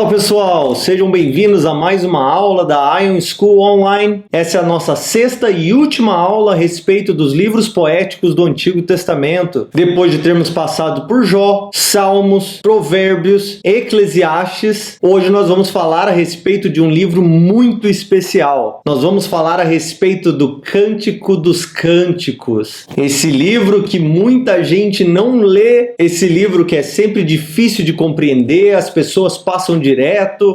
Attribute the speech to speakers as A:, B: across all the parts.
A: Fala pessoal, sejam bem-vindos a mais uma aula da Ion School Online. Essa é a nossa sexta e última aula a respeito dos livros poéticos do Antigo Testamento. Depois de termos passado por Jó, Salmos, Provérbios, Eclesiastes, hoje nós vamos falar a respeito de um livro muito especial. Nós vamos falar a respeito do Cântico dos Cânticos. Esse livro que muita gente não lê, esse livro que é sempre difícil de compreender, as pessoas passam direto,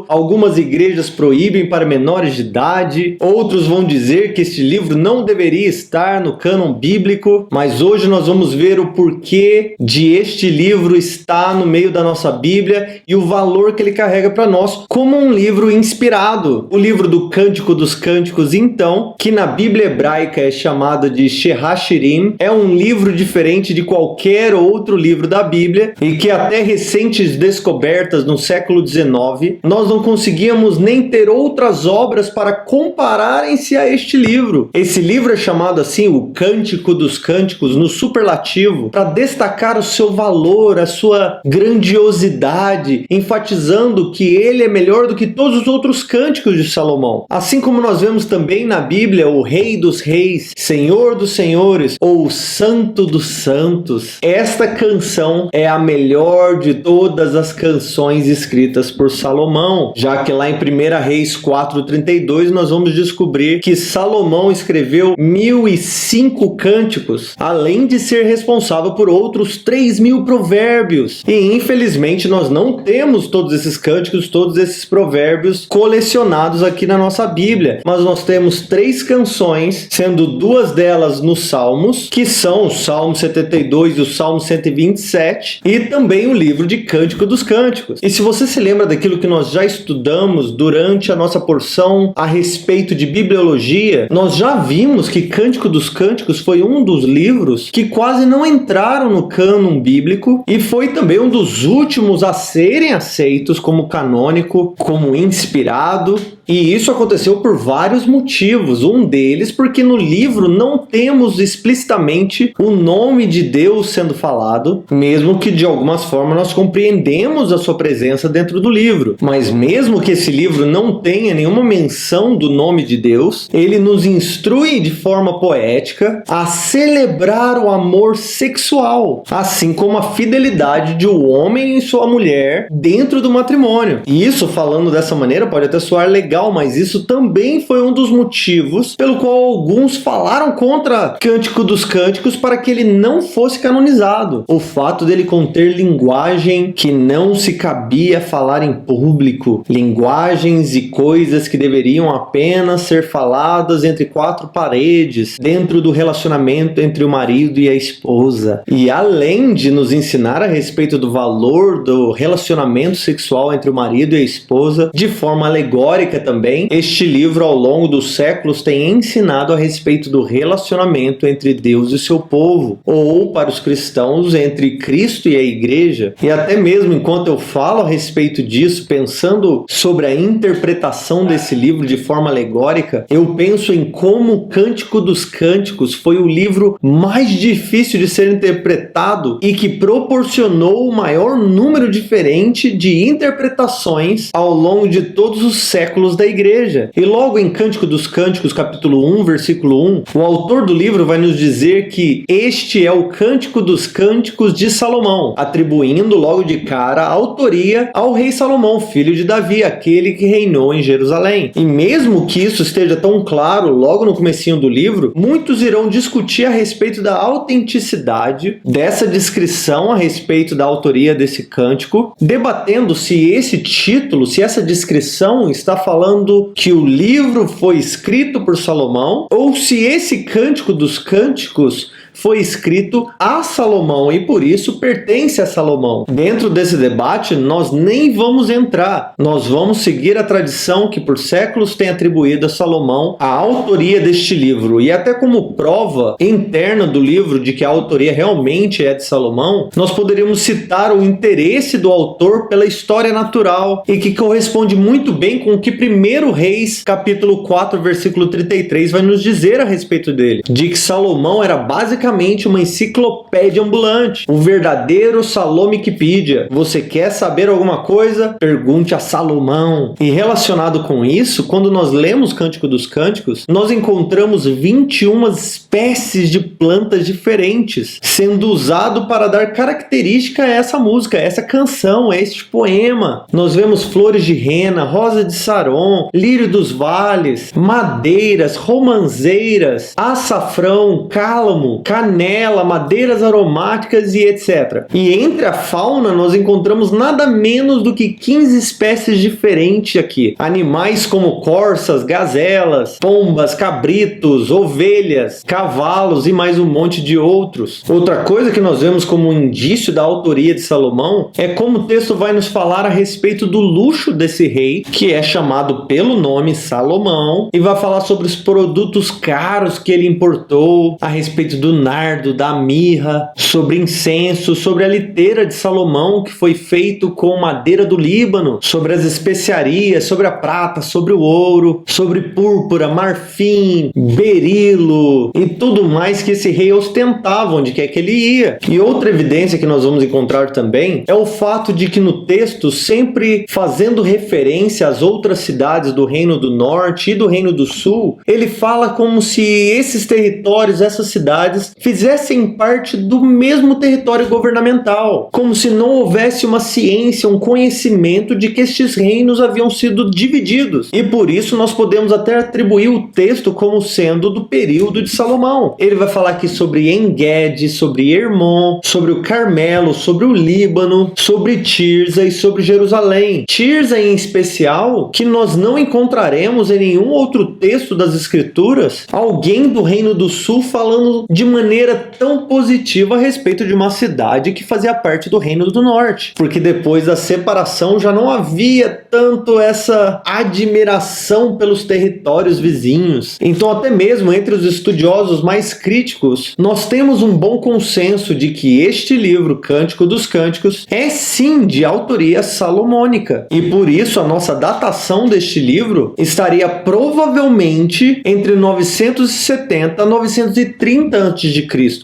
A: algumas igrejas proíbem para menores de idade, outros vão dizer que este livro não deveria estar no cânon bíblico, mas hoje nós vamos ver o porquê de este livro estar no meio da nossa Bíblia e o valor que ele carrega para nós como um livro inspirado. O livro do Cântico dos Cânticos, então, que na Bíblia hebraica é chamado de Shir-HaShirim, é um livro diferente de qualquer outro livro da Bíblia e que até recentes descobertas no século XIX, nós não conseguíamos nem ter outras obras para compararem-se a este livro. Esse livro é chamado assim, o Cântico dos Cânticos, no superlativo, para destacar o seu valor, a sua grandiosidade, enfatizando que ele é melhor do que todos os outros cânticos de Salomão. Assim como nós vemos também na Bíblia o Rei dos Reis, Senhor dos Senhores, ou Santo dos Santos. Esta canção é a melhor de todas as canções escritas por Salomão, já que lá em 1 Reis 4:32 nós vamos descobrir que Salomão escreveu 1.005 cânticos, além de ser responsável por outros 3.000 provérbios. E infelizmente nós não temos todos esses cânticos, todos esses provérbios colecionados aqui na nossa Bíblia, mas nós temos 3 canções, sendo 2 delas nos Salmos, que são o Salmo 72 e o Salmo 127, e também o livro de Cântico dos Cânticos. E se você se lembra daquilo que nós já estudamos durante a nossa porção a respeito de bibliologia, nós já vimos que Cântico dos Cânticos foi um dos livros que quase não entraram no cânon bíblico e foi também um dos últimos a serem aceitos como canônico, como inspirado. E isso aconteceu por vários motivos. Um deles porque no livro não temos explicitamente o nome de Deus sendo falado, mesmo que de alguma forma nós compreendemos a sua presença dentro do livro. Mas mesmo que esse livro não tenha nenhuma menção do nome de Deus, ele nos instrui de forma poética a celebrar o amor sexual, assim como a fidelidade de um homem e sua mulher dentro do matrimônio. E isso, falando dessa maneira, pode até soar legal, mas isso também foi um dos motivos pelo qual alguns falaram contra Cântico dos Cânticos para que ele não fosse canonizado. O fato dele conter linguagem que não se cabia falar em público, linguagens e coisas que deveriam apenas ser faladas entre 4 paredes, dentro do relacionamento entre o marido e a esposa. E além de nos ensinar a respeito do valor do relacionamento sexual entre o marido e a esposa, de forma alegórica também, este livro ao longo dos séculos tem ensinado a respeito do relacionamento entre Deus e seu povo, ou para os cristãos entre Cristo e a igreja. E até mesmo enquanto eu falo a respeito disso, pensando sobre a interpretação desse livro de forma alegórica, eu penso em como o Cântico dos Cânticos foi o livro mais difícil de ser interpretado e que proporcionou o maior número diferente de interpretações ao longo de todos os séculos da igreja. E logo em Cântico dos Cânticos, capítulo 1, versículo 1, o autor do livro vai nos dizer que este é o Cântico dos Cânticos de Salomão, atribuindo logo de cara a autoria ao rei Salomão, filho de Davi, aquele que reinou em Jerusalém. E mesmo que isso esteja tão claro logo no comecinho do livro, muitos irão discutir a respeito da autenticidade dessa descrição a respeito da autoria desse cântico, debatendo se esse título, se essa descrição está falando que o livro foi escrito por Salomão ou se esse Cântico dos Cânticos foi escrito a Salomão e por isso pertence a Salomão. Dentro desse debate nós nem vamos entrar, nós vamos seguir a tradição que por séculos tem atribuído a Salomão a autoria deste livro. E até como prova interna do livro de que a autoria realmente é de Salomão, nós poderíamos citar o interesse do autor pela história natural e que corresponde muito bem com o que 1 Reis capítulo 4 versículo 33 vai nos dizer a respeito dele, de que Salomão era basicamente basicamente uma enciclopédia ambulante, o verdadeiro Salomicpedia. Você quer saber alguma coisa? Pergunte a Salomão. E relacionado com isso, quando nós lemos Cântico dos Cânticos, nós encontramos 21 espécies de plantas diferentes sendo usado para dar característica a essa música, a essa canção, a este poema. Nós vemos flores de rena, rosa de Saron, lírio dos vales, madeiras, romanzeiras, açafrão, cálamo, canela, madeiras aromáticas e etc. E entre a fauna nós encontramos nada menos do que 15 espécies diferentes aqui. Animais como corças, gazelas, pombas, cabritos, ovelhas, cavalos e mais um monte de outros. Outra coisa que nós vemos como um indício da autoria de Salomão é como o texto vai nos falar a respeito do luxo desse rei, que é chamado pelo nome Salomão, e vai falar sobre os produtos caros que ele importou, a respeito do nardo, da mirra, sobre incenso, sobre a liteira de Salomão, que foi feito com madeira do Líbano, sobre as especiarias, sobre a prata, sobre o ouro, sobre púrpura, marfim, berilo e tudo mais que esse rei ostentava onde quer que ele ia. E outra evidência que nós vamos encontrar também é o fato de que no texto, sempre fazendo referência às outras cidades do Reino do Norte e do Reino do Sul, ele fala como se esses territórios, essas cidades, fizessem parte do mesmo território governamental, como se não houvesse uma ciência, um conhecimento de que estes reinos haviam sido divididos. E por isso nós podemos até atribuir o texto como sendo do período de Salomão. Ele vai falar aqui sobre En-Gedi, sobre Hermon, sobre o Carmelo, sobre o Líbano, sobre Tirza e sobre Jerusalém. Tirza em especial, que nós não encontraremos em nenhum outro texto das Escrituras alguém do Reino do Sul falando de maneira tão positiva a respeito de uma cidade que fazia parte do Reino do Norte, porque depois da separação já não havia tanto essa admiração pelos territórios vizinhos. Então, até mesmo entre os estudiosos mais críticos, nós temos um bom consenso de que este livro, Cântico dos Cânticos, é sim de autoria salomônica, e por isso a nossa datação deste livro estaria provavelmente entre 970 a 930 a.C.,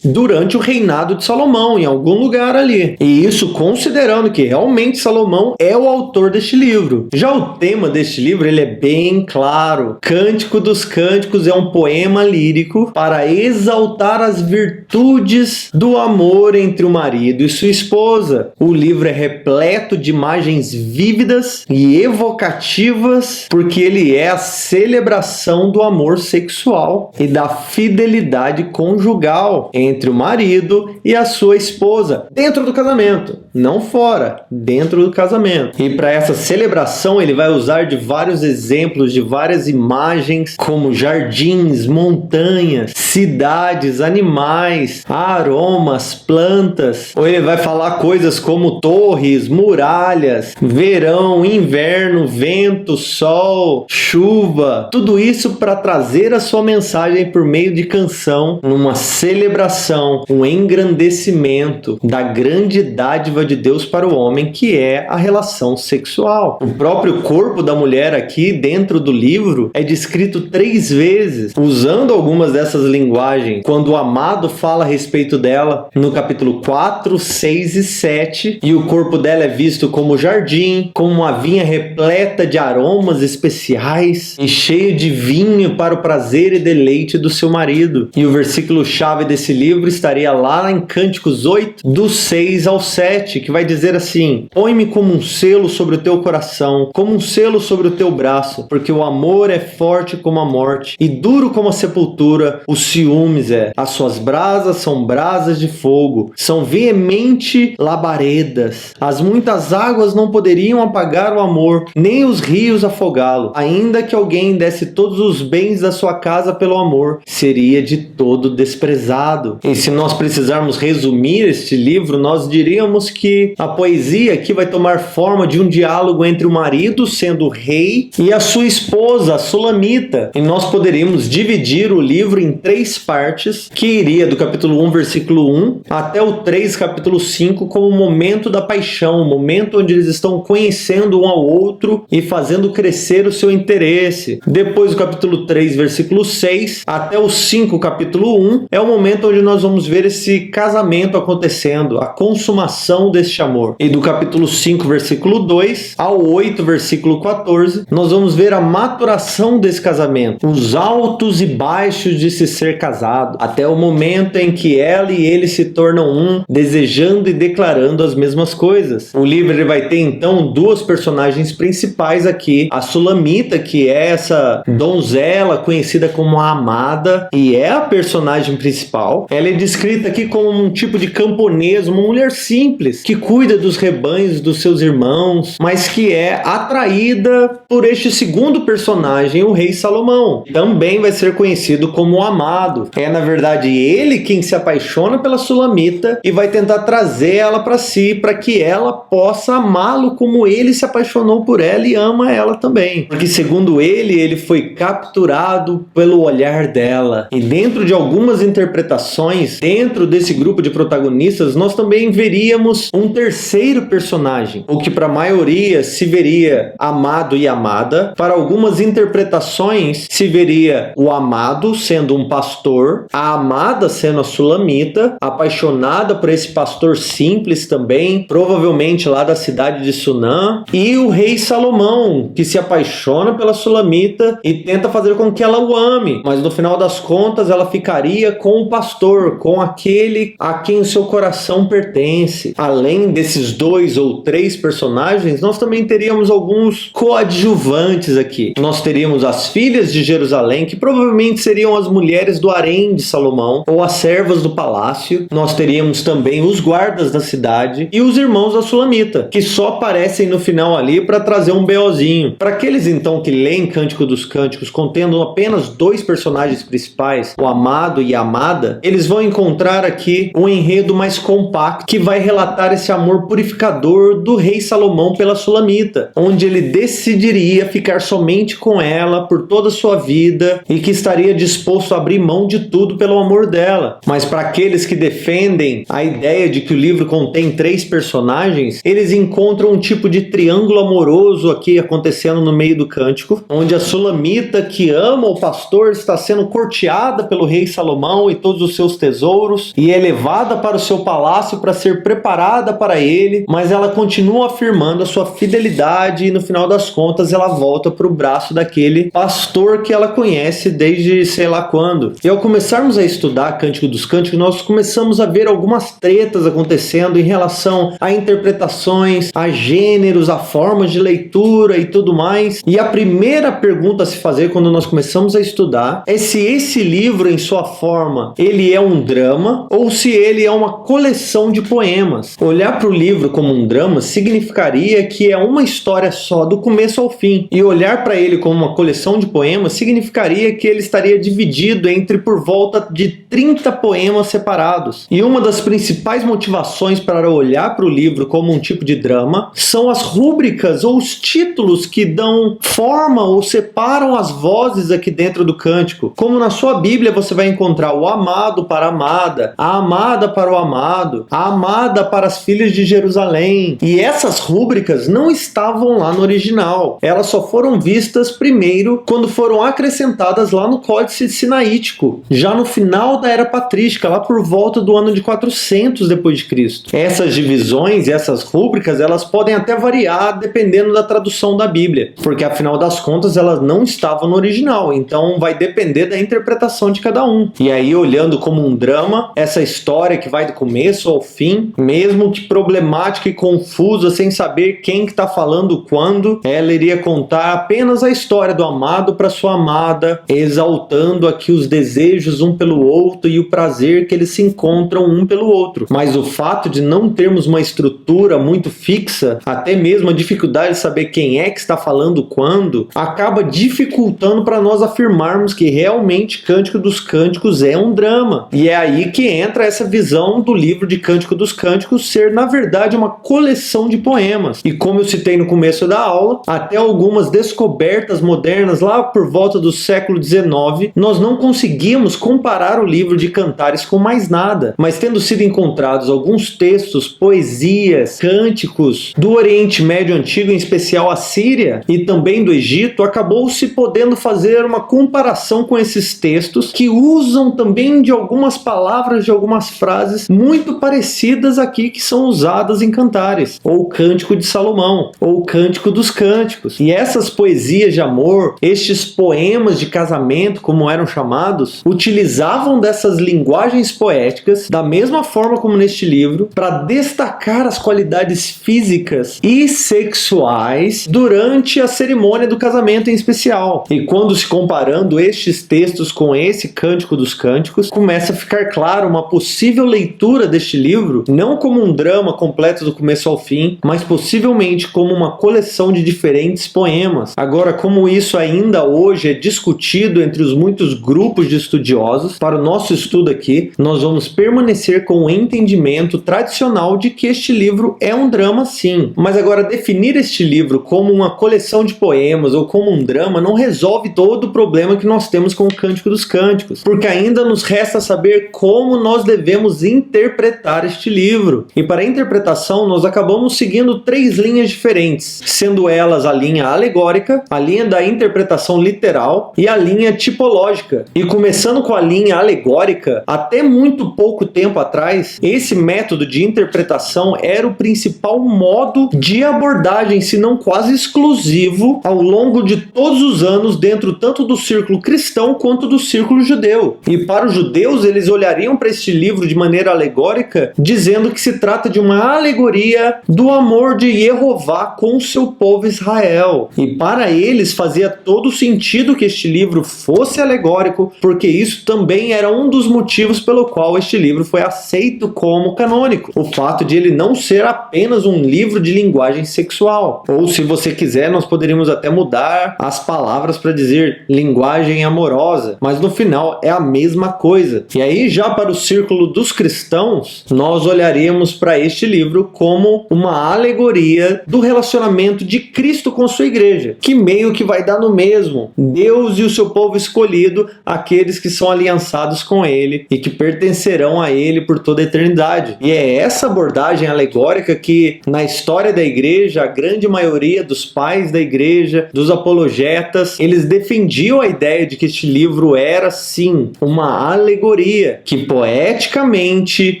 A: durante o reinado de Salomão, em algum lugar ali. E isso considerando que realmente Salomão é o autor deste livro. Já o tema deste livro, ele é bem claro. Cântico dos Cânticos é um poema lírico para exaltar as virtudes do amor entre o marido e sua esposa. O livro é repleto de imagens vívidas e evocativas, porque ele é a celebração do amor sexual e da fidelidade conjugal entre o marido e a sua esposa, dentro do casamento, não fora, dentro do casamento. E para essa celebração ele vai usar de vários exemplos, de várias imagens, como jardins, montanhas, cidades, animais, aromas, plantas. Ou ele vai falar coisas como torres, muralhas, verão, inverno, vento, sol, chuva. Tudo isso para trazer a sua mensagem por meio de canção, numa celebração, um engrandecimento da grande dádiva de Deus para o homem, que é a relação sexual. O próprio corpo da mulher aqui dentro do livro é descrito 3 vezes, usando algumas dessas linguagens, quando o amado fala a respeito dela no capítulo 4, 6 e 7, e o corpo dela é visto como jardim, como uma vinha repleta de aromas especiais e cheio de vinho para o prazer e deleite do seu marido. E o versículo chave desse livro estaria lá em Cânticos 8, do 6 ao 7, que vai dizer assim: põe-me como um selo sobre o teu coração, como um selo sobre o teu braço, porque o amor é forte como a morte e duro como a sepultura, os ciúmes as suas brasas são brasas de fogo, são veemente labaredas, as muitas águas não poderiam apagar o amor, nem os rios afogá-lo, ainda que alguém desse todos os bens da sua casa pelo amor, seria de todo desprezado. E se nós precisarmos resumir este livro, nós diríamos que a poesia aqui vai tomar forma de um diálogo entre o marido, sendo o rei, e a sua esposa, a Sulamita. E nós poderíamos dividir o livro em 3 3 partes, que iria do capítulo 1, versículo 1, até o 3, capítulo 5, como o momento da paixão, o momento onde eles estão conhecendo um ao outro e fazendo crescer o seu interesse. Depois do capítulo 3, versículo 6, até o 5, capítulo 1, é o momento onde nós vamos ver esse casamento acontecendo, a consumação deste amor. E do capítulo 5, versículo 2, ao 8, versículo 14, nós vamos ver a maturação desse casamento, os altos e baixos de se ser casado, até o momento em que ela e ele se tornam um, desejando e declarando as mesmas coisas. O livro ele vai ter então 2 personagens principais aqui, a Sulamita, que é essa donzela conhecida como a amada, e é a personagem principal. Ela é descrita aqui como um tipo de camponesa, uma mulher simples, que cuida dos rebanhos dos seus irmãos, mas que é atraída por este segundo personagem, o rei Salomão. Também vai ser conhecido como o amado. É, na verdade, ele quem se apaixona pela Sulamita e vai tentar trazer ela para si, para que ela possa amá-lo como ele se apaixonou por ela e ama ela também. Porque, segundo ele foi capturado pelo olhar dela. E dentro de algumas interpretações, dentro desse grupo de protagonistas, nós também veríamos um terceiro personagem, o que para a maioria se veria amado e amada. Para algumas interpretações se veria o amado sendo um pastor, a amada sendo a Sulamita, apaixonada por esse pastor simples também, provavelmente lá da cidade de Sunã, e o rei Salomão, que se apaixona pela Sulamita e tenta fazer com que ela o ame, mas no final das contas ela ficaria com o pastor, com aquele a quem o seu coração pertence. Além desses 2 ou 3 personagens, nós também teríamos alguns coadjuvantes aqui. Nós teríamos as filhas de Jerusalém, que provavelmente seriam as mulheres do harém de Salomão, ou as servas do palácio. Nós teríamos também os guardas da cidade e os irmãos da Sulamita, que só aparecem no final ali para trazer um BOzinho. Para aqueles então que leem Cântico dos Cânticos contendo apenas 2 personagens principais, o amado e a amada, eles vão encontrar aqui um enredo mais compacto que vai relatar esse amor purificador do rei Salomão pela Sulamita, onde ele decidiria ficar somente com ela por toda a sua vida e que estaria disposto a abrir mão de tudo pelo amor dela. Mas para aqueles que defendem a ideia de que o livro contém 3 personagens, eles encontram um tipo de triângulo amoroso aqui acontecendo no meio do cântico, onde a Sulamita, que ama o pastor, está sendo courteada pelo rei Salomão e todos os seus tesouros e é levada para o seu palácio para ser preparada para ele, mas ela continua afirmando a sua fidelidade e no final das contas ela volta para o braço daquele pastor que ela conhece desde sei lá quando. E ao começarmos a estudar Cântico dos Cânticos, nós começamos a ver algumas tretas acontecendo em relação a interpretações, a gêneros, a formas de leitura e tudo mais. E a primeira pergunta a se fazer quando nós começamos a estudar é se esse livro em sua forma ele é um drama ou se ele é uma coleção de poemas. Olhar para o livro como um drama significaria que é uma história só do começo ao fim, e olhar para ele como uma coleção de poemas significaria que ele estaria dividido entre por volta de 30 poemas separados. E uma das principais motivações para olhar para o livro como um tipo de drama são as rúbricas ou os títulos que dão forma ou separam as vozes aqui dentro do cântico. Como na sua Bíblia você vai encontrar o amado para a amada para o amado, a amada para as filhas de Jerusalém. E essas rúbricas não estavam lá no original. Elas só foram vistas primeiro quando foram acrescentadas lá no Códice Sinaítico, já no final da Era Patrística, lá por volta do ano de 400 depois de Cristo. Essas divisões e essas rúbricas, elas podem até variar dependendo da tradução da Bíblia, porque afinal das contas elas não estavam no original, então vai depender da interpretação de cada um. E aí, olhando como um drama, essa história que vai do começo ao fim, mesmo que problemática e confusa, sem saber quem que está falando quando, ela iria contar apenas a história do amado para sua amada, exaltando aqui os desejos um pelo outro e o prazer que eles se encontram um pelo outro. Mas o fato de não termos uma estrutura muito fixa, até mesmo a dificuldade de saber quem é que está falando quando, acaba dificultando para nós afirmarmos que realmente Cântico dos Cânticos é um drama. E é aí que entra essa visão do livro de Cântico dos Cânticos ser, na verdade, uma coleção de poemas. E como eu citei no começo da aula, até algumas descobertas modernas lá por volta do século XIX, nós não conseguimos conseguíamos comparar o livro de Cantares com mais nada, mas tendo sido encontrados alguns textos, poesias, cânticos do Oriente Médio Antigo, em especial a Síria e também do Egito, acabou-se podendo fazer uma comparação com esses textos que usam também de algumas palavras, de algumas frases muito parecidas aqui que são usadas em Cantares, ou o Cântico de Salomão, ou o Cântico dos Cânticos. E essas poesias de amor, estes poemas de casamento, como eram chamados, utilizavam dessas linguagens poéticas, da mesma forma como neste livro, para destacar as qualidades físicas e sexuais durante a cerimônia do casamento em especial. E quando se comparando estes textos com esse Cântico dos Cânticos, começa a ficar claro uma possível leitura deste livro, não como um drama completo do começo ao fim, mas possivelmente como uma coleção de diferentes poemas. Agora, como isso ainda hoje é discutido entre os muitos grupos de estudiosos, para o nosso estudo aqui, nós vamos permanecer com o entendimento tradicional de que este livro é um drama sim. Mas agora, definir este livro como uma coleção de poemas ou como um drama não resolve todo o problema que nós temos com o Cântico dos Cânticos, porque ainda nos resta saber como nós devemos interpretar este livro. E para a interpretação, nós acabamos seguindo 3 linhas diferentes, sendo elas a linha alegórica, a linha da interpretação literal e a linha tipológica. E começando com a linha alegórica, até muito pouco tempo atrás, esse método de interpretação era o principal modo de abordagem, se não quase exclusivo, ao longo de todos os anos, dentro tanto do círculo cristão quanto do círculo judeu. E para os judeus, eles olhariam para este livro de maneira alegórica, dizendo que se trata de uma alegoria do amor de Jeová com o seu povo Israel. E para eles fazia todo sentido que este livro fosse alegórico, porque isso também era um dos motivos pelo qual este livro foi aceito como canônico. O fato de ele não ser apenas um livro de linguagem sexual. Ou, se você quiser, nós poderíamos até mudar as palavras para dizer linguagem amorosa, mas no final é a mesma coisa. E aí, já para o círculo dos cristãos, nós olharemos para este livro como uma alegoria do relacionamento de Cristo com sua igreja, que meio que vai dar no mesmo. Deus e o seu povo escolhido, aqueles que são aliançados com ele e que pertencerão a ele por toda a eternidade. E é essa abordagem alegórica que, na história da igreja, a grande maioria dos pais da igreja, dos apologetas, eles defendiam a ideia de que este livro era, sim, uma alegoria que poeticamente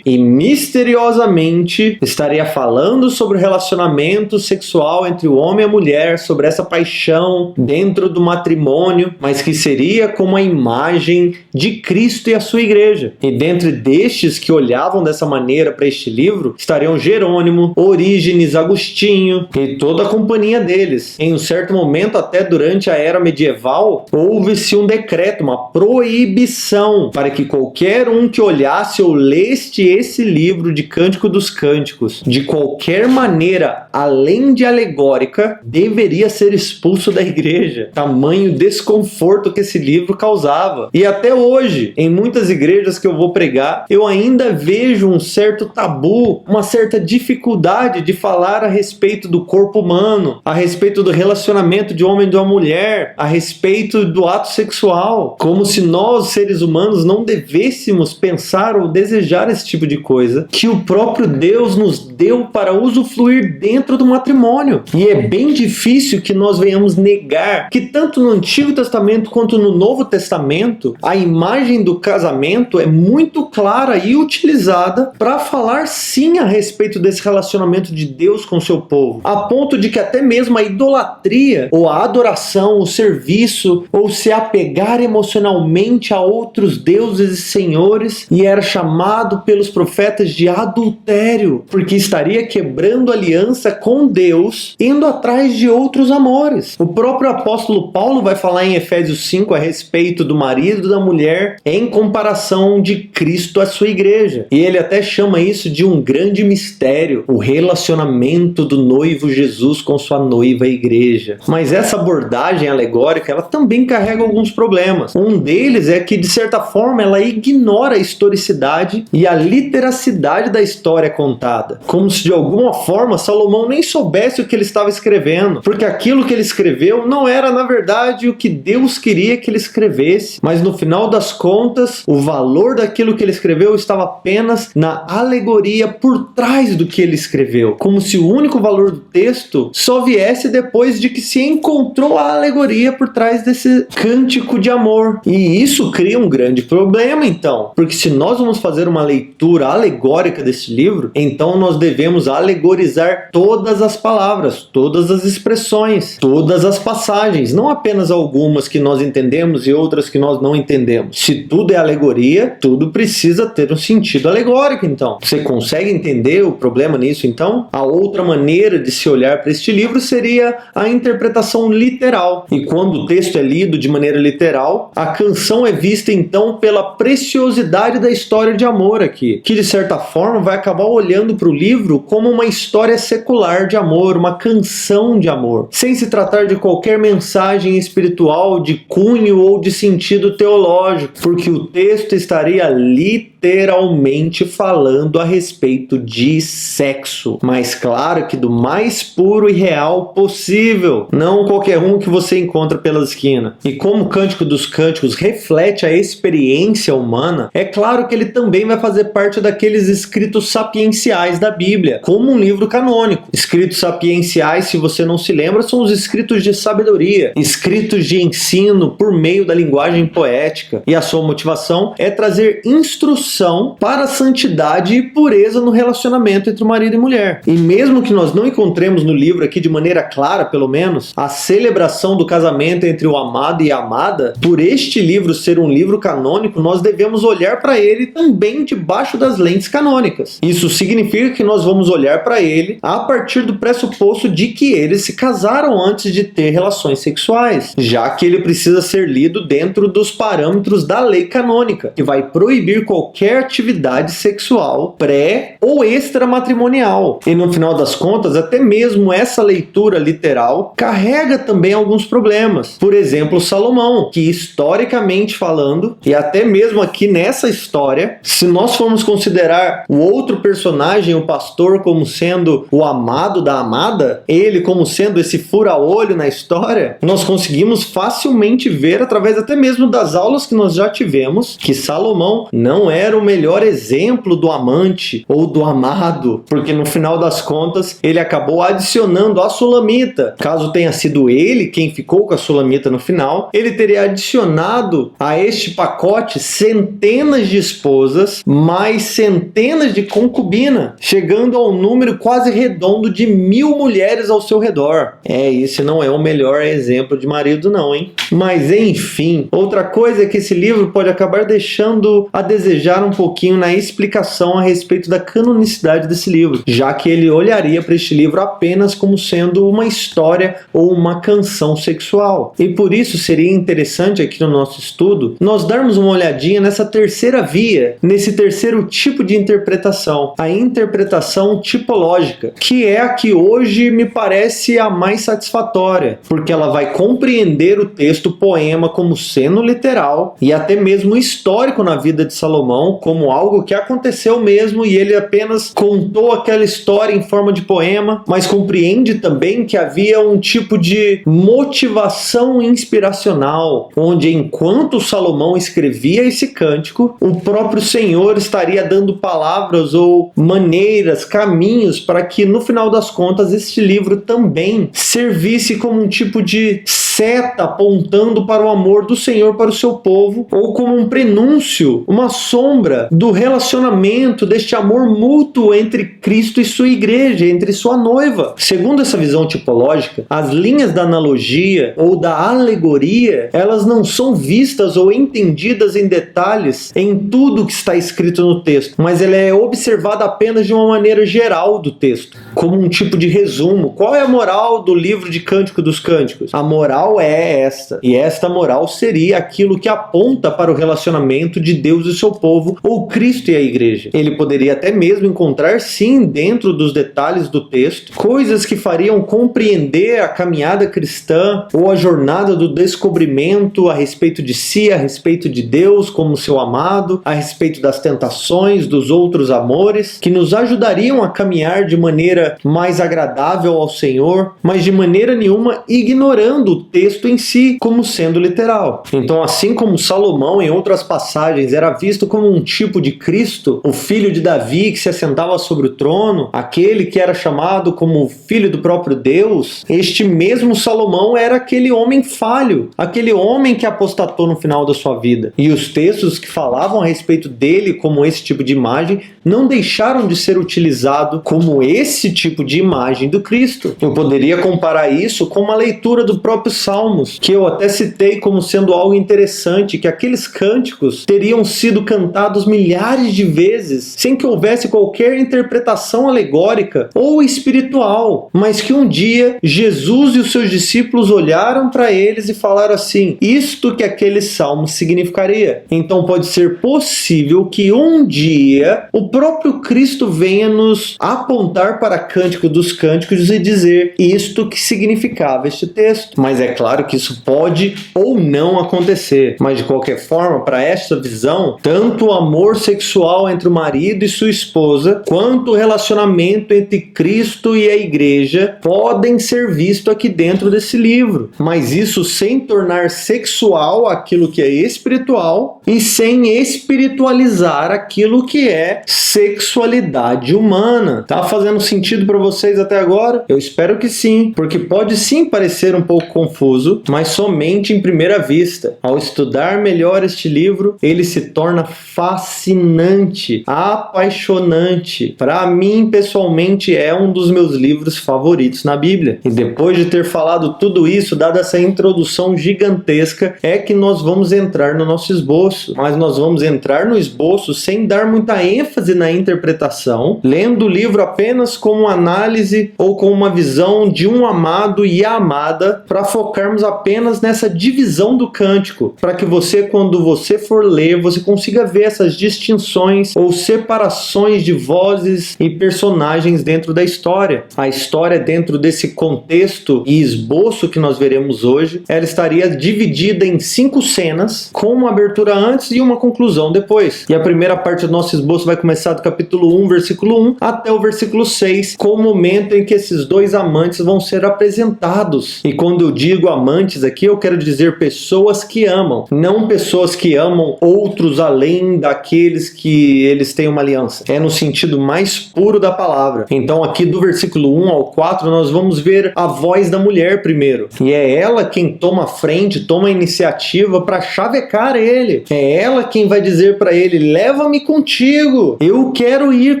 A: e misteriosamente estaria falando sobre o relacionamento sexual entre o homem e a mulher, sobre essa paixão dentro do matrimônio, mas que seria como a imagem de Cristo e a sua igreja. E dentre destes que olhavam dessa maneira para este livro, estariam Jerônimo, Orígenes, Agostinho e toda a companhia deles. Em um certo momento, até durante a era medieval, houve-se um decreto, uma proibição para que qualquer um que olhasse ou lesse esse livro de Cântico dos Cânticos de qualquer maneira além de alegórica deveria ser expulso da igreja. Tamanho desconforto que esse livro causava. E até hoje, em muitas igrejas que eu vou pregar, eu ainda vejo um certo tabu, uma certa dificuldade de falar a respeito do corpo humano, a respeito do relacionamento de homem e de uma mulher, a respeito do ato sexual, como se nós, seres humanos, não devêssemos pensar ou desejar esse tipo de coisa que o próprio Deus nos deu para usufruir dentro do matrimônio. E é bem difícil que nós venhamos negar que tanto no Antigo Testamento quanto no Novo Testamento, a imagem do casamento é muito clara e utilizada para falar sim a respeito desse relacionamento de Deus com o seu povo, a ponto de que até mesmo a idolatria, ou a adoração, o serviço, ou se apegar emocionalmente a outros deuses e senhores, e era chamado pelos profetas de adultério, porque estaria quebrando aliança com Deus, indo atrás de outros amores. O próprio apóstolo Paulo vai falar em Efésios 5 a respeito do marido e da mulher em comparação de Cristo à sua igreja. E ele até chama isso de um grande mistério, o relacionamento do noivo Jesus com sua noiva igreja. Mas essa abordagem alegórica, ela também carrega alguns problemas. Um deles é que, de certa forma, ela ignora a historicidade e a literacidade da história contada. Como se, de alguma forma, Salomão nem soubesse o que ele estava escrevendo, porque aquilo que ele escreveu não era, na verdade, o que Deus queria que ele escrevesse, mas mas no final das contas, o valor daquilo que ele escreveu estava apenas na alegoria por trás do que ele escreveu, como se o único valor do texto só viesse depois de que se encontrou a alegoria por trás desse cântico de amor. E isso cria um grande problema, então, porque se nós vamos fazer uma leitura alegórica desse livro, então nós devemos alegorizar todas as palavras, todas as expressões, todas as passagens, não apenas algumas que nós entendemos e outras que nós não entendemos. Se tudo é alegoria, tudo precisa ter um sentido alegórico, então. Você consegue entender o problema nisso, então? A outra maneira de se olhar para este livro seria a interpretação literal. E quando o texto é lido de maneira literal, a canção é vista, então, pela preciosidade da história de amor aqui, que de certa forma vai acabar olhando para o livro como uma história secular de amor, uma canção de amor, sem se tratar de qualquer mensagem espiritual de cunho ou de sentido teológico, porque o texto estaria literalmente falando a respeito de sexo, mas claro que do mais puro e real possível, não qualquer um que você encontra pela esquina. E como o Cântico dos Cânticos reflete a experiência humana, é claro que ele também vai fazer parte daqueles escritos sapienciais da Bíblia, como um livro canônico. Escritos sapienciais, se você não se lembra, são os escritos de sabedoria, escritos de ensino por meio da linguagem poética, e a sua motivação é trazer instrução para a santidade e pureza no relacionamento entre o marido e mulher. E mesmo que nós não encontremos no livro aqui de maneira clara, pelo menos, a celebração do casamento entre o amado e a amada, por este livro ser um livro canônico, nós devemos olhar para ele também debaixo das lentes canônicas. Isso significa que nós vamos olhar para ele a partir do pressuposto de que eles se casaram antes de ter relações sexuais, já que ele precisa ser lido dentro dos parâmetros da lei canônica, que vai proibir qualquer atividade sexual pré ou extramatrimonial. E no final das contas, até mesmo essa leitura literal carrega também alguns problemas. Por exemplo, Salomão, que historicamente falando, e até mesmo aqui nessa história, se nós formos considerar o outro personagem, o pastor, como sendo o amado da amada, ele como sendo esse fura-olho na história, nós conseguimos facilmente ver, através até mesmo das aulas que nós já tivemos, que Salomão não era o melhor exemplo do amante ou do amado, porque no final das contas ele acabou adicionando a Sulamita. Caso tenha sido ele quem ficou com a Sulamita no final, ele teria adicionado a este pacote centenas de esposas, mais centenas de concubinas, chegando ao número quase redondo de 1000 mulheres ao seu redor. Esse não é o melhor exemplo de marido não, hein? Mas enfim, outra coisa é que esse livro pode acabar deixando a desejar um pouquinho na explicação a respeito da canonicidade desse livro, já que ele olharia para este livro apenas como sendo uma história ou uma canção sexual. E por isso seria interessante aqui no nosso estudo nós darmos uma olhadinha nessa terceira via, nesse terceiro tipo de interpretação, a interpretação tipológica, que é a que hoje me parece a mais satisfatória, porque ela vai compreender o texto poema como sendo literal e até mesmo histórico na vida de Salomão, como algo que aconteceu mesmo e ele apenas contou aquela história em forma de poema, mas compreende também que havia um tipo de motivação inspiracional, onde enquanto Salomão escrevia esse cântico, o próprio Senhor estaria dando palavras ou maneiras, caminhos para que no final das contas este livro também servisse como um tipo de seta apontando para o amor do Senhor para o seu povo, ou como um prenúncio, uma sombra do relacionamento, deste amor mútuo entre Cristo e sua igreja, entre sua noiva. Segundo essa visão tipológica, as linhas da analogia ou da alegoria, elas não são vistas ou entendidas em detalhes em tudo que está escrito no texto, mas ela é observada apenas de uma maneira geral do texto, como um tipo de resumo. Qual é a moral do livro de Cântico dos Cânticos? A moral é esta, e esta moral seria aquilo que aponta para o relacionamento de Deus e seu povo, ou Cristo e a igreja. Ele poderia até mesmo encontrar, sim, dentro dos detalhes do texto, coisas que fariam compreender a caminhada cristã ou a jornada do descobrimento a respeito de si, a respeito de Deus como seu amado, a respeito das tentações, dos outros amores, que nos ajudariam a caminhar de maneira mais agradável ao Senhor, mas de maneira nenhuma ignorando o texto texto em si como sendo literal. Então, assim como Salomão, em outras passagens, era visto como um tipo de Cristo, o filho de Davi que se assentava sobre o trono, aquele que era chamado como filho do próprio Deus, este mesmo Salomão era aquele homem falho, aquele homem que apostatou no final da sua vida. E os textos que falavam a respeito dele como esse tipo de imagem não deixaram de ser utilizados como esse tipo de imagem do Cristo. Eu poderia comparar isso com uma leitura do próprio Salmos, que eu até citei como sendo algo interessante, que aqueles cânticos teriam sido cantados milhares de vezes, sem que houvesse qualquer interpretação alegórica ou espiritual, mas que um dia Jesus e os seus discípulos olharam para eles e falaram assim: isto que aquele salmo significaria. Então pode ser possível que um dia o próprio Cristo venha nos apontar para Cântico dos Cânticos e dizer isto que significava este texto. Mas é claro que isso pode ou não acontecer. Mas de qualquer forma, para esta visão, tanto o amor sexual entre o marido e sua esposa, quanto o relacionamento entre Cristo e a igreja podem ser vistos aqui dentro desse livro. Mas isso sem tornar sexual aquilo que é espiritual e sem espiritualizar aquilo que é sexualidade humana. Tá fazendo sentido para vocês até agora? Eu espero que sim, porque pode sim parecer um pouco confuso, mas somente em primeira vista. Ao estudar melhor este livro, ele se torna fascinante, apaixonante. Para mim, pessoalmente, é um dos meus livros favoritos na Bíblia. E depois de ter falado tudo isso, dada essa introdução gigantesca, é que nós vamos entrar no nosso esboço. Mas nós vamos entrar no esboço sem dar muita ênfase na interpretação, lendo o livro apenas como análise ou com uma visão de um amado e a amada, para focarmos apenas nessa divisão do cântico, para que você, quando você for ler, você consiga ver essas distinções ou separações de vozes e personagens dentro da história. A história, dentro desse contexto e esboço que nós veremos hoje, ela estaria dividida em 5 cenas, com uma abertura antes e uma conclusão depois. E a primeira parte do nosso esboço vai começar do capítulo 1, versículo 1, até o versículo 6, com o momento em que esses dois amantes vão ser apresentados. E quando eu digo amantes aqui, eu quero dizer pessoas que amam, não pessoas que amam outros além daqueles que eles têm uma aliança. É no sentido mais puro da palavra. Então aqui do versículo 1 ao 4 nós vamos ver a voz da mulher primeiro. E é ela quem toma a frente, toma a iniciativa para chavecar ele. É ela quem vai dizer para ele: leva-me contigo, eu quero ir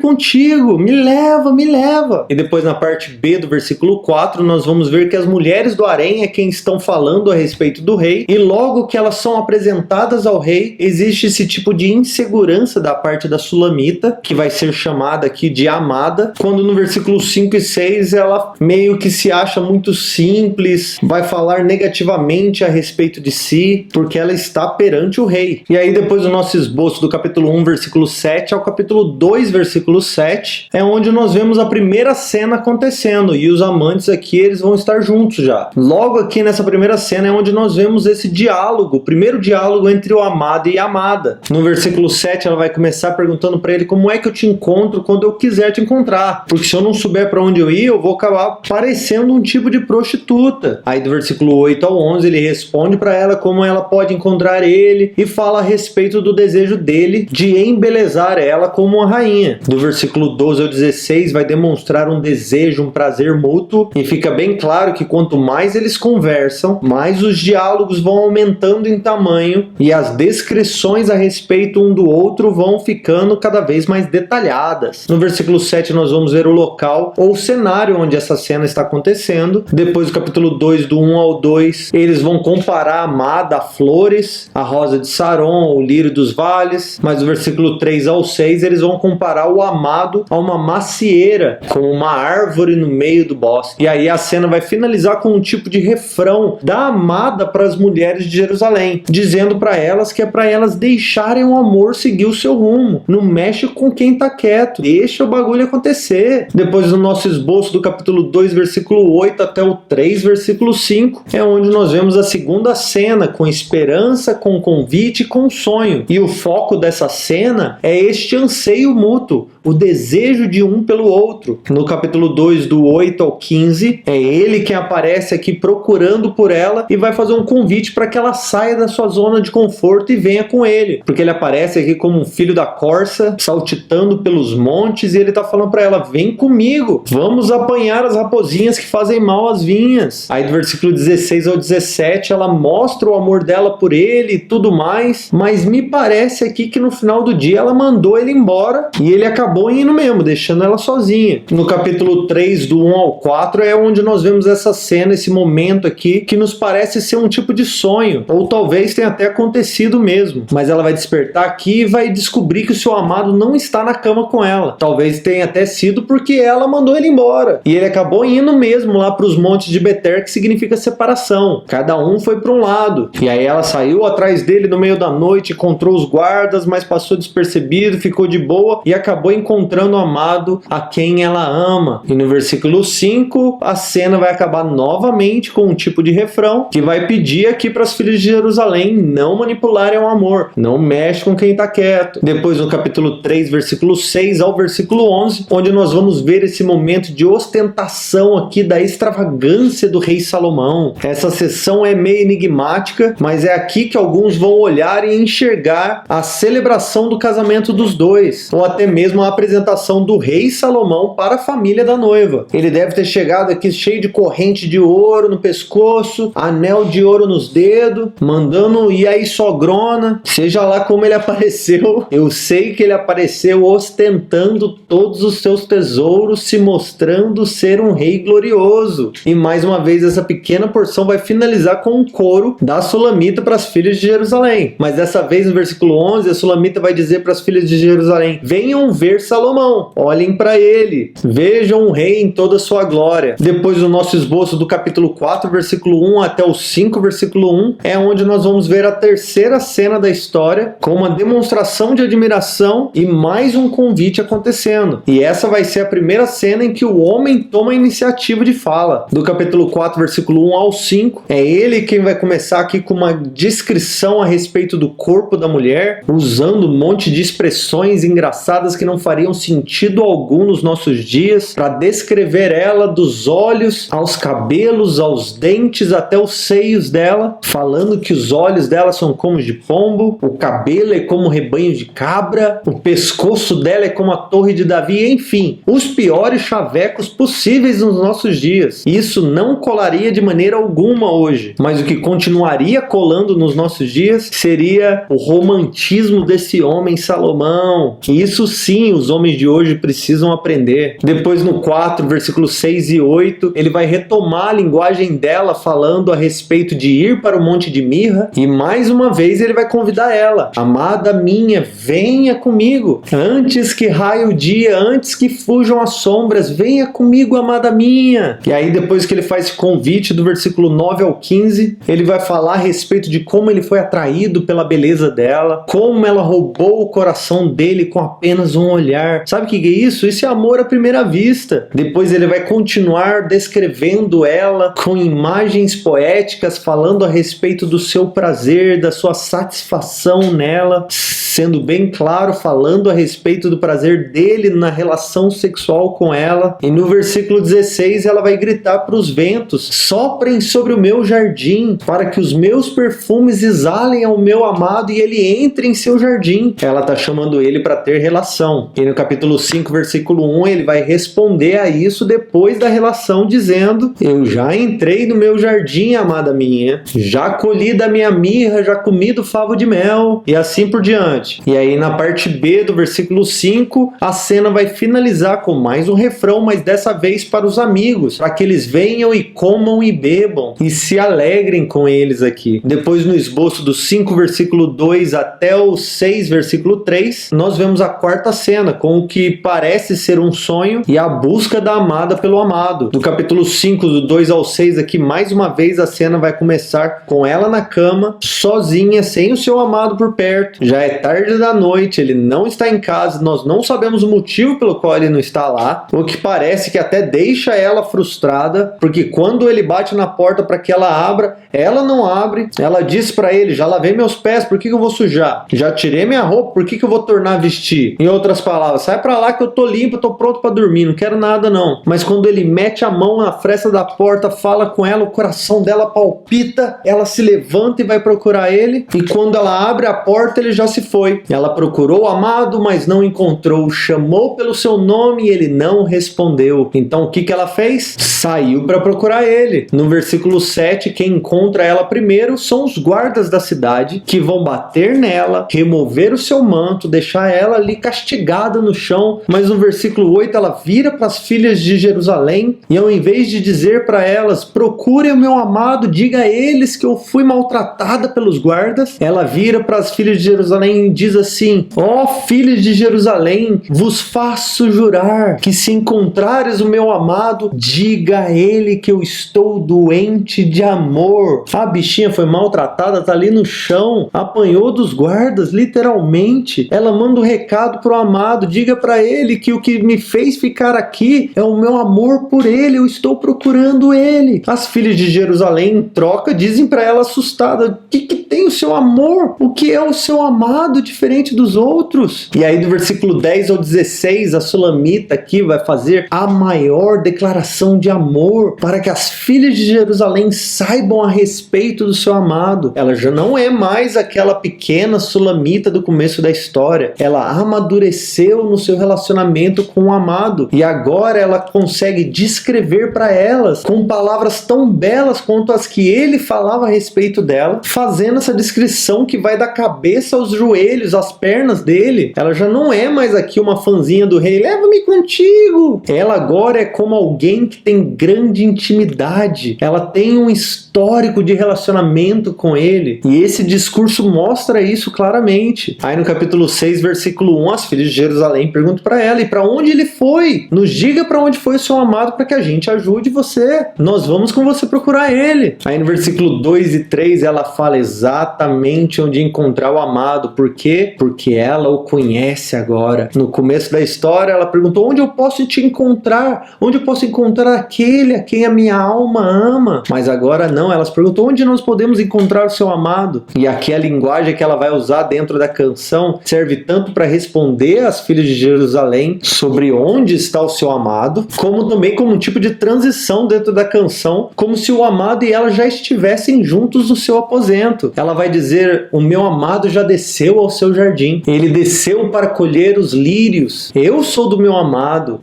A: contigo, me leva, me leva. E depois na parte B do versículo 4 nós vamos ver que as mulheres do harém é quem estão falando a respeito do rei, e logo que elas são apresentadas ao rei, existe esse tipo de insegurança da parte da Sulamita, que vai ser chamada aqui de amada, quando no versículo 5 e 6 ela meio que se acha muito simples, vai falar negativamente a respeito de si, porque ela está perante o rei. E aí depois do nosso esboço do capítulo 1, versículo 7 ao capítulo 2, versículo 7, é onde nós vemos a primeira cena acontecendo, e os amantes aqui, eles vão estar juntos já. Logo aqui nessa primeira cena é onde nós vemos esse diálogo, o primeiro diálogo entre o amado e a amada. No versículo 7 ela vai começar perguntando para ele: como é que eu te encontro quando eu quiser te encontrar? Porque se eu não souber para onde eu ir, eu vou acabar parecendo um tipo de prostituta. Aí do versículo 8 ao 11 ele responde para ela como ela pode encontrar ele e fala a respeito do desejo dele de embelezar ela como uma rainha. Do versículo 12 ao 16 vai demonstrar um desejo, um prazer mútuo, e fica bem claro que quanto mais eles conversam, mais os diálogos vão aumentando em tamanho e as descrições a respeito um do outro vão ficando cada vez mais detalhadas. No versículo 7 nós vamos ver o local ou cenário onde essa cena está acontecendo. Depois do capítulo 2, do 1 ao 2, eles vão comparar a amada a flores, a rosa de Saron, o lírio dos vales. Mas do versículo 3 ao 6 eles vão comparar o amado a uma macieira, com uma árvore no meio do bosque. E aí a cena vai finalizar com um tipo de refrão da amada para as mulheres de Jerusalém, dizendo para elas que é para elas deixarem o amor seguir o seu rumo. Não mexe com quem tá quieto, deixa o bagulho acontecer. Depois do nosso esboço do capítulo 2, versículo 8 até o 3, versículo 5, é onde nós vemos a segunda cena, com esperança, com convite e com sonho. E o foco dessa cena é este anseio mútuo, o desejo de um pelo outro. No capítulo 2, do 8 ao 15, é ele quem aparece aqui procurando orando por ela e vai fazer um convite para que ela saia da sua zona de conforto e venha com ele, porque ele aparece aqui como um filho da corça, saltitando pelos montes, e ele tá falando para ela: vem comigo, vamos apanhar as raposinhas que fazem mal às vinhas. Aí do versículo 16 ao 17 ela mostra o amor dela por ele e tudo mais, mas me parece aqui que no final do dia ela mandou ele embora e ele acabou indo mesmo, deixando ela sozinha. No capítulo 3, do 1 ao 4, é onde nós vemos essa cena, esse momento aqui, que nos parece ser um tipo de sonho, ou talvez tenha até acontecido mesmo, mas ela vai despertar aqui e vai descobrir que o seu amado não está na cama com ela. Talvez tenha até sido porque ela mandou ele embora, e ele acabou indo mesmo lá para os montes de Beter, que significa separação. Cada um foi para um lado, e aí ela saiu atrás dele no meio da noite, encontrou os guardas, mas passou despercebido, ficou de boa e acabou encontrando o amado a quem ela ama. E no versículo 5, a cena vai acabar novamente com um tipo de refrão que vai pedir aqui para as filhas de Jerusalém não manipularem o amor, não mexe com quem está quieto. Depois no capítulo 3, versículo 6 ao versículo 11, onde nós vamos ver esse momento de ostentação aqui da extravagância do rei Salomão. Essa sessão é meio enigmática, mas é aqui que alguns vão olhar e enxergar a celebração do casamento dos dois, ou até mesmo a apresentação do rei Salomão para a família da noiva. Ele deve ter chegado aqui cheio de corrente de ouro no pescoço, anel de ouro nos dedos, mandando: e aí sogrona, seja lá como ele apareceu, eu sei que ele apareceu ostentando todos os seus tesouros, se mostrando ser um rei glorioso. E mais uma vez essa pequena porção vai finalizar com um coro da Sulamita para as filhas de Jerusalém, mas dessa vez no versículo 11 a Sulamita vai dizer para as filhas de Jerusalém: venham ver Salomão, olhem para ele, vejam o rei em toda a sua glória. Depois do nosso esboço do capítulo 4, versículo 1 até o 5, versículo 1, é onde nós vamos ver a terceira cena da história, com uma demonstração de admiração e mais um convite acontecendo. E essa vai ser a primeira cena em que o homem toma a iniciativa de fala. Do capítulo 4, versículo 1 ao 5, é ele quem vai começar aqui com uma descrição a respeito do corpo da mulher, usando um monte de expressões engraçadas que não fariam sentido algum nos nossos dias, para descrever ela dos olhos aos cabelos, aos dentes, até os seios dela, falando que os olhos dela são como de pombo, o cabelo é como rebanho de cabra, o pescoço dela é como a torre de Davi, enfim, os piores chavecos possíveis nos nossos dias. Isso não colaria de maneira alguma hoje, mas o que continuaria colando nos nossos dias seria o romantismo desse homem Salomão. E isso sim, os homens de hoje precisam aprender. Depois no 4, versículos 6 e 8, ele vai retomar a linguagem dela, falando a respeito de ir para o Monte de Mirra, e mais uma vez ele vai convidar ela: amada minha, venha comigo, antes que raie o dia, antes que fujam as sombras, venha comigo, amada minha. E aí depois que ele faz esse convite, do versículo 9 ao 15, ele vai falar a respeito de como ele foi atraído pela beleza dela, como ela roubou o coração dele com apenas um olhar. Sabe o que é isso? Isso é amor à primeira vista. Depois ele vai continuar descrevendo ela com imagens poéticas, falando a respeito do seu prazer, da sua satisfação nela, sendo bem claro, falando a respeito do prazer dele na relação sexual com ela. E no versículo 16 ela vai gritar para os ventos: soprem sobre o meu jardim, para que os meus perfumes exalem ao meu amado e ele entre em seu jardim. Ela está chamando ele para ter relação. E no capítulo 5, versículo 1, ele vai responder a isso depois da relação, dizendo: eu já entrei no meu jardim, amada minha, já colhi da minha mirra, já comi do favo de mel, e assim por diante. E aí na parte B do versículo 5, a cena vai finalizar com mais um refrão, mas dessa vez para os amigos, para que eles venham e comam e bebam e se alegrem com eles aqui. Depois no esboço do 5, versículo 2 até o 6, versículo 3, nós vemos a quarta cena, com o que parece ser um sonho e a busca da amada pelo amado. Do capítulo 5, do 2 ao 6 aqui, mais uma vez a cena vai começar com ela na cama, sozinha, sem o seu amado por perto. Já é tarde da noite, ele não está em casa, nós não sabemos o motivo pelo qual ele não está lá, o que parece que até deixa ela frustrada, porque quando ele bate na porta para que ela abra, ela não abre. Ela diz para ele: já lavei meus pés, por que eu vou sujar? Já tirei minha roupa, por que eu vou tornar a vestir? Em outras palavras, sai para lá que eu tô limpo, tô pronto para dormir, não quero nada não. Mas quando ele mete a mão na fresta da porta, fala com ela, o coração dela palpita, ela se levanta e vai procurar ele, e quando ela abre a porta, ele já se foi. Ela procurou o amado, mas não encontrou, chamou pelo seu nome e ele não respondeu. Então o que ela fez? Saiu para procurar ele. No versículo 7, quem encontra ela primeiro são os guardas da cidade, que vão bater nela, remover o seu manto, deixar ela ali castigada no chão. Mas no versículo 8 ela vira para as filhas de Jerusalém e ao invés de dizer para elas, procurem o meu amado, diga a eles que eu fui maltratada pelos guardas, ela vira para as filhas de Jerusalém e diz assim: ó filhas de Jerusalém, vos faço jurar que se encontrares o meu amado, diga a ele que eu estou doente de amor. A bichinha foi maltratada, tá ali no chão, apanhou dos guardas, literalmente. Ela manda um recado pro amado, diga para ele que o que me fez ficar aqui é o meu amor por ele, eu estou procurando ele. As filhas de Jerusalém, em troca, dizem para ela assustada: o que tem o seu amor? O que é o seu amado diferente dos outros? E aí do versículo 10 ao 16, a Sulamita aqui vai fazer a maior declaração de amor para que as filhas de Jerusalém saibam a respeito do seu amado. Ela já não é mais aquela pequena Sulamita do começo da história. Ela amadureceu no seu relacionamento com o amado e agora ela consegue descrever para elas com palavras tão belas quanto as que ele falava a respeito dela, fazendo essa descrição que vai da cabeça aos joelhos, às pernas dele. Ela já não é mais aqui uma fãzinha do rei, leva-me contigo. Ela agora é como alguém que tem grande intimidade. Ela tem um histórico de relacionamento com ele. E esse discurso mostra isso claramente. Aí no capítulo 6, versículo 1, as filhas de Jerusalém perguntam para ela: e para onde ele foi? Nos diga para onde foi o seu amado para que a gente ajude você. Nós vamos com você procurar ele. Aí no versículo 2 e 3 ela fala exatamente onde encontrar o amado. Por quê? Porque ela o conhece agora. No começo da história ela perguntou: onde eu posso te encontrar? Onde eu posso encontrar aquele a quem a minha alma ama? Mas agora não, elas perguntam: onde nós podemos encontrar o seu amado? E aqui a linguagem que ela vai usar dentro da canção serve tanto para responder às filhas de Jerusalém sobre onde está o seu amado, como também como um tipo de transição dentro da canção, como se o amado e ela já estivessem juntos no seu aposento. Ela vai dizer: o meu amado já desceu ao seu jardim, ele desceu para colher os lírios. Eu sou do meu amado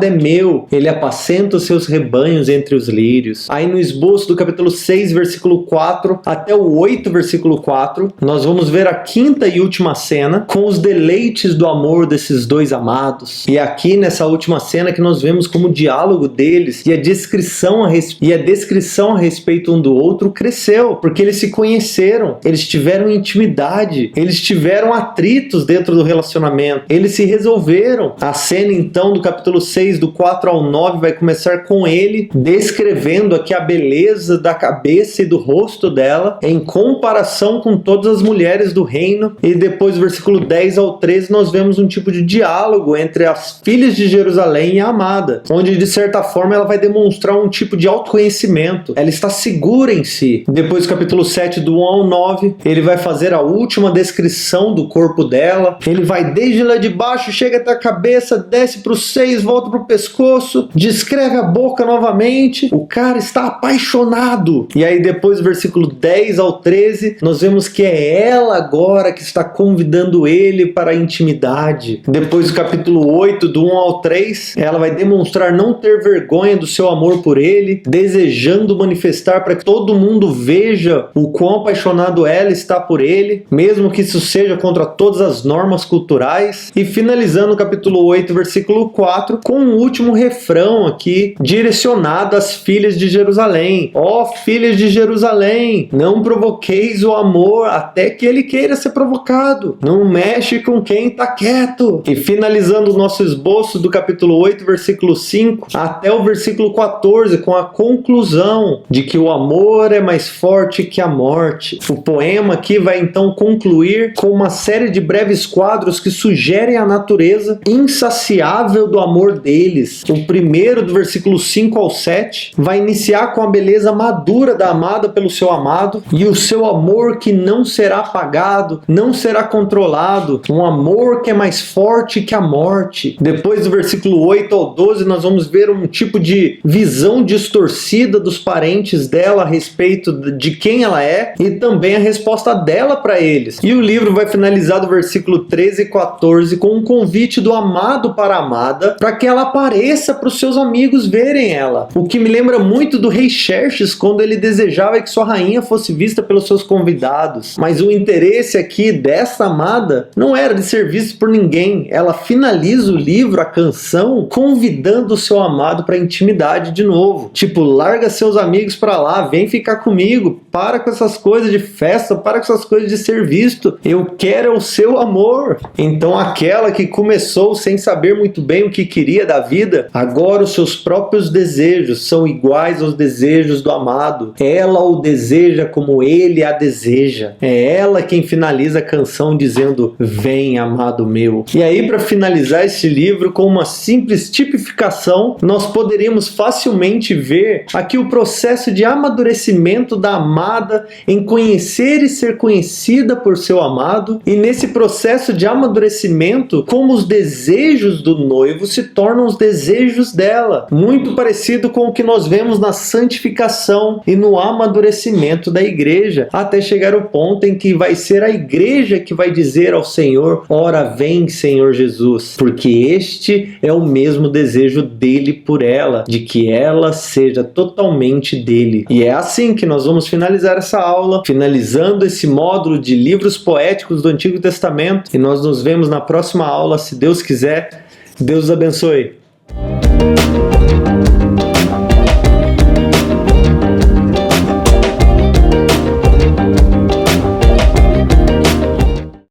A: é meu, ele apacenta os seus rebanhos entre os lírios. Aí no esboço do capítulo 6, versículo 4 até o 8, versículo 4, nós vamos ver a quinta e última cena com os deleites do amor desses dois amados. E aqui nessa última cena que nós vemos como o diálogo deles e a descrição a respeito um do outro cresceu, porque eles se conheceram, eles tiveram intimidade, eles tiveram atritos dentro do relacionamento, eles se resolveram. A cena então do capítulo 6, do 4 ao 9, vai começar com ele descrevendo aqui a beleza da cabeça e do rosto dela em comparação com todas as mulheres do reino, e depois do versículo 10 ao 13 nós vemos um tipo de diálogo entre as filhas de Jerusalém e a amada, onde de certa forma ela vai demonstrar um tipo de autoconhecimento, ela está segura em si. Depois do capítulo 7, do 1 ao 9, ele vai fazer a última descrição do corpo dela, ele vai desde lá de baixo, chega até a cabeça, desce para os seios, volta para o pescoço, descreve a boca novamente, o cara está apaixonado. E aí depois do versículo 10 ao 13, nós vemos que é ela agora que está convidando ele para a intimidade. Depois do capítulo 8, do 1 ao 3, ela vai demonstrar não ter vergonha do seu amor por ele, desejando manifestar para que todo mundo veja o quão apaixonado ela está por ele, mesmo que isso seja contra todas as normas culturais. E finalizando o capítulo 8, versículo 4, com um último refrão aqui, direcionado às filhas de Jerusalém. Ó filhas de Jerusalém, não provoqueis o amor até que ele queira ser provocado. Não mexe com quem está quieto. E finalizando o nosso esboço do capítulo 8, versículo 5, até o versículo 14, com a conclusão de que o amor é mais forte que a morte. O poema aqui vai então concluir com uma série de breves quadros que sugerem a natureza insaciável do amor deles. O primeiro, do versículo 5 ao 7, vai iniciar com a beleza madura da amada pelo seu amado e o seu amor que não será apagado, não será controlado, um amor que é mais forte que a morte. Depois do versículo 8 ao 12, nós vamos ver um tipo de visão distorcida vida dos parentes dela a respeito de quem ela é e também a resposta dela para eles. E o livro vai finalizar do versículo 13 e 14 com um convite do amado para a amada para que ela apareça para os seus amigos verem ela. O que me lembra muito do rei Xerxes quando ele desejava que sua rainha fosse vista pelos seus convidados. Mas o interesse aqui dessa amada não era de ser vista por ninguém. Ela finaliza o livro, a canção, convidando o seu amado para intimidade de novo. Tipo, larga seus amigos para lá, vem ficar comigo, para com essas coisas de festa, para com essas coisas de ser visto. Eu quero o seu amor. Então aquela que começou sem saber muito bem o que queria da vida, agora os seus próprios desejos são iguais aos desejos do amado. Ela o deseja como ele a deseja. É ela quem finaliza a canção dizendo: vem, amado meu. E aí, para finalizar este livro com uma simples tipificação, nós poderíamos facilmente ver aqui o processo de amadurecimento da amada em conhecer e ser conhecida por seu amado, e nesse processo de amadurecimento, como os desejos do noivo se tornam os desejos dela, muito parecido com o que nós vemos na santificação e no amadurecimento da igreja, até chegar ao ponto em que vai ser a igreja que vai dizer ao Senhor: ora vem, Senhor Jesus, porque este é o mesmo desejo dele por ela, de que ela seja totalmente dele. E é assim que nós vamos finalizar essa aula, finalizando esse módulo de livros poéticos do Antigo Testamento, e nós nos vemos na próxima aula, se Deus quiser. Deus os abençoe.